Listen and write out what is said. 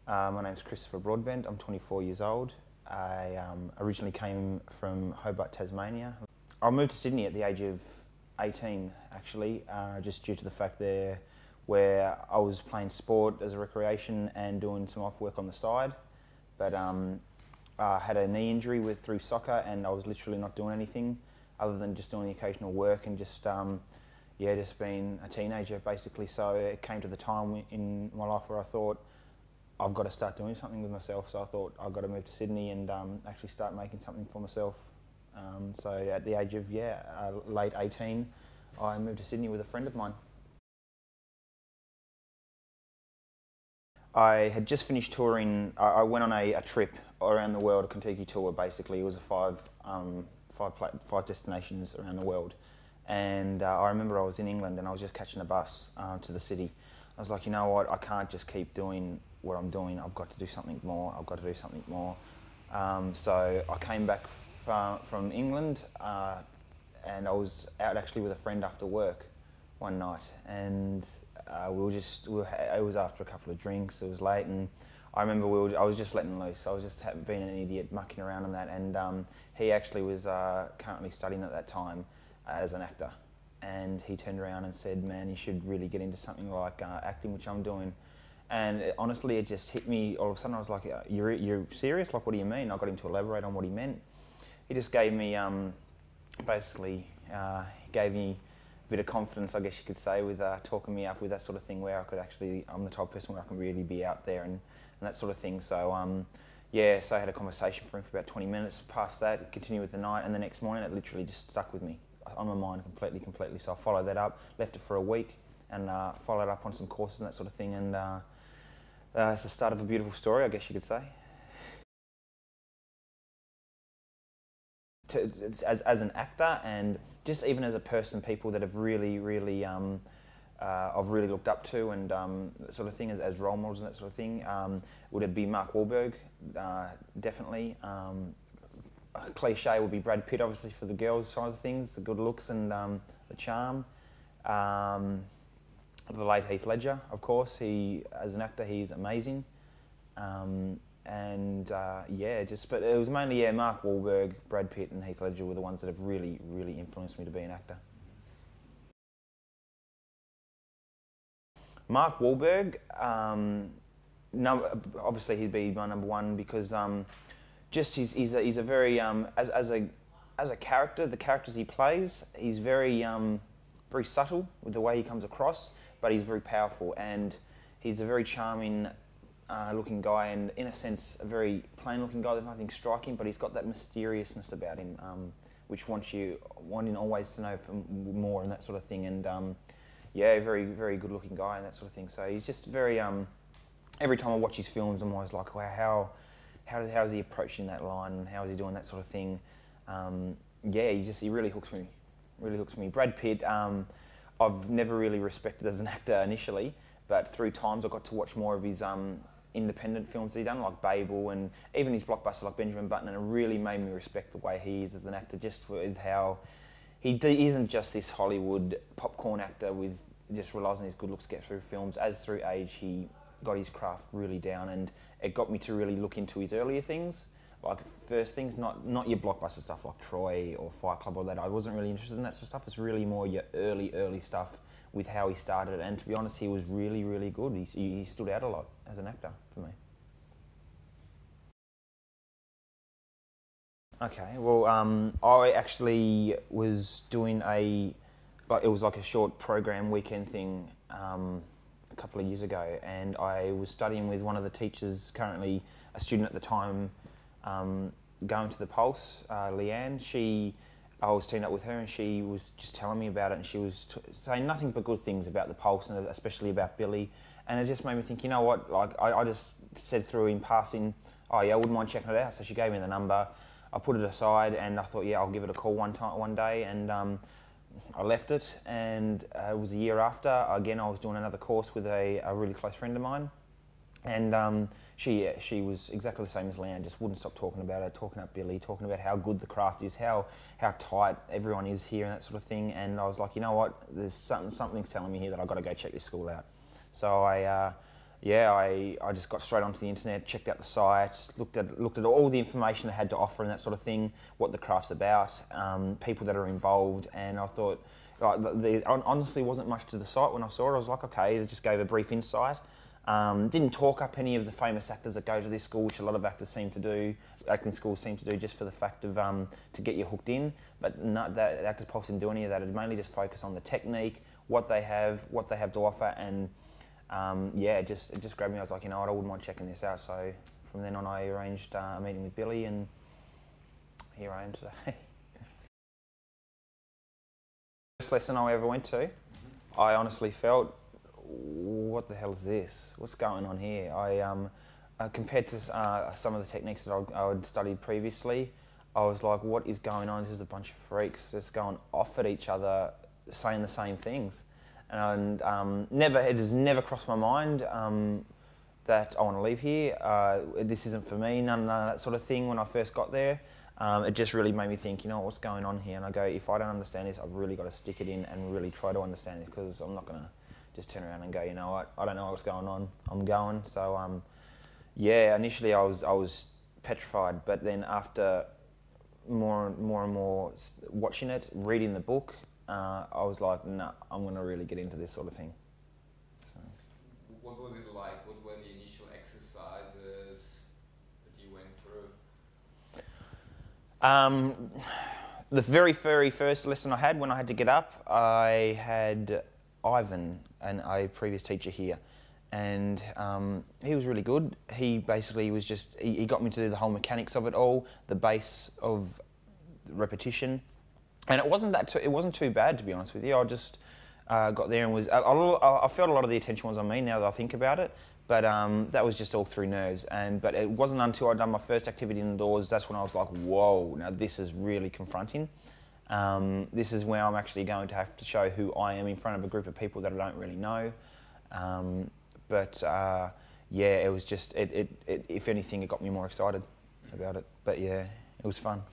My name's Christopher Broadbent. I'm 24 years old. I originally came from Hobart, Tasmania. I moved to Sydney at the age of 18, actually, just due to the fact there where I was playing sport as a recreation and doing some off work on the side. But I had a knee injury through soccer, and I was literally not doing anything other than just doing the occasional work and just being a teenager basically. So it came to the time in my life where I thought, I've got to start doing something with myself. So I thought I've got to move to Sydney and actually start making something for myself. So at the age of late 18, I moved to Sydney with a friend of mine. I had just finished touring. I went on a trip around the world, a Kentucky tour basically. It was a five destinations around the world. And I remember I was in England and I was just catching a bus to the city. I was like, you know what, I can't just keep doing what I'm doing. I've got to do something more. I've got to do something more. So I came back from England and I was out actually with a friend after work one night, and it was after a couple of drinks. It was late, and I remember I was just letting loose. I was just being an idiot, mucking around on that, and he actually was currently studying at that time as an actor, and he turned around and said, "Man, you should really get into something like acting," which I'm doing. And honestly, it just hit me. All of a sudden, I was like, "You're serious? Like, what do you mean?" I got him to elaborate on what he meant. He just gave me, gave me a bit of confidence, I guess you could say, with talking me up with that sort of thing, where I could actually, I'm the type of person where I can really be out there and that sort of thing. So so I had a conversation for him for about 20 minutes. Past that, continued with the night, and the next morning it literally just stuck with me on my mind completely. So I followed that up, left it for a week, and followed up on some courses and that sort of thing. And it's the start of a beautiful story, I guess you could say. As an actor, and just even as a person, people that have really I've really looked up to, and that sort of thing, as role models and that sort of thing, would it be Mark Wahlberg, definitely. A cliche would be Brad Pitt, obviously, for the girls' side of things, the good looks and the charm. The late Heath Ledger, of course. As an actor, he's amazing. But it was mainly Mark Wahlberg, Brad Pitt, and Heath Ledger were the ones that have really influenced me to be an actor. Mark Wahlberg, obviously he'd be my number one because he's a very as a character, the characters he plays, he's very subtle with the way he comes across, but he's very powerful, and he's a very charming looking guy, and in a sense a very plain looking guy. There's nothing striking, but he's got that mysteriousness about him, which wanting always to know more and that sort of thing. And very good looking guy and that sort of thing. So he's just very every time I watch his films, I'm always like, wow, how is he approaching that line, and how is he doing that sort of thing? He really hooks me. Brad Pitt, I've never really respected as an actor initially, but through times I got to watch more of his independent films that he's done, like Babel, and even his blockbuster like Benjamin Button, and it really made me respect the way he is as an actor, just with how he isn't just this Hollywood popcorn actor with just relies on his good looks to get through films. As through age, he got his craft really down, and it got me to really look into his earlier things, like first things, not your blockbuster stuff like Troy or Fight Club or that. I wasn't really interested in that sort of stuff. It's really more your early stuff with how he started, and to be honest, he was really good. He stood out a lot as an actor for me. Okay, well, I actually was doing it was like a short program weekend thing a couple of years ago, and I was studying with one of the teachers, currently a student at the time, going to the Pulse, Leanne. I was teamed up with her, and she was just telling me about it, and she was saying nothing but good things about the Pulse, and especially about Billy. And it just made me think, you know what, like I just said through in passing, oh yeah, I wouldn't mind checking it out. So she gave me the number. I put it aside, and I thought, yeah, I'll give it a call one day, and I left it, and it was a year after. Again, I was doing another course with a really close friend of mine, and she was exactly the same as Leanne, just wouldn't stop talking about it, talking about Billy, talking about how good the craft is, how tight everyone is here and that sort of thing. And I was like, you know what, there's something's telling me here that I've got to go check this school out. So I yeah, I just got straight onto the internet, checked out the site, looked at all the information it had to offer and that sort of thing, what the craft's about, people that are involved, and I thought, like, honestly wasn't much to the site when I saw it. I was like, okay, it just gave a brief insight. Didn't talk up any of the famous actors that go to this school, which a lot of actors seem to do, acting schools seem to do, just for the fact of to get you hooked in. But not that Actors Pulse didn't do any of that. It mainly just focused on the technique, what they have to offer, and yeah, it just grabbed me. I was like, you know what, I wouldn't mind checking this out. So from then on, I arranged a meeting with Billy, and here I am today. First lesson I ever went to, I honestly felt, what the hell is this? What's going on here? Compared to some of the techniques that I had studied previously, I was like, what is going on? This is a bunch of freaks just going off at each other, saying the same things. And it has never crossed my mind that I want to leave here. This isn't for me, none of that sort of thing when I first got there. It just really made me think, you know, what's going on here? And I go, if I don't understand this, I've really got to stick it in and really try to understand this, because I'm not going to just turn around and go, you know what, I don't know what's going on, I'm going. So yeah, initially I was petrified, but then after more and more watching it, reading the book, I was like, no, I'm going to really get into this sort of thing. So. What was it like? What were the initial exercises that you went through? The very first lesson I had, when I had to get up, I had Ivan, a previous teacher here, and he was really good. He basically was just, he got me to do the whole mechanics of it all, the base of repetition, and it wasn't too bad, to be honest with you. I just got there and was, I felt a lot of the attention was on me now that I think about it, but that was just all through nerves. But it wasn't until I'd done my first activity indoors, that's when I was like, whoa, now this is really confronting. This is where I'm actually going to have to show who I am in front of a group of people that I don't really know. Yeah, it was just, if anything, it got me more excited about it. But yeah, it was fun.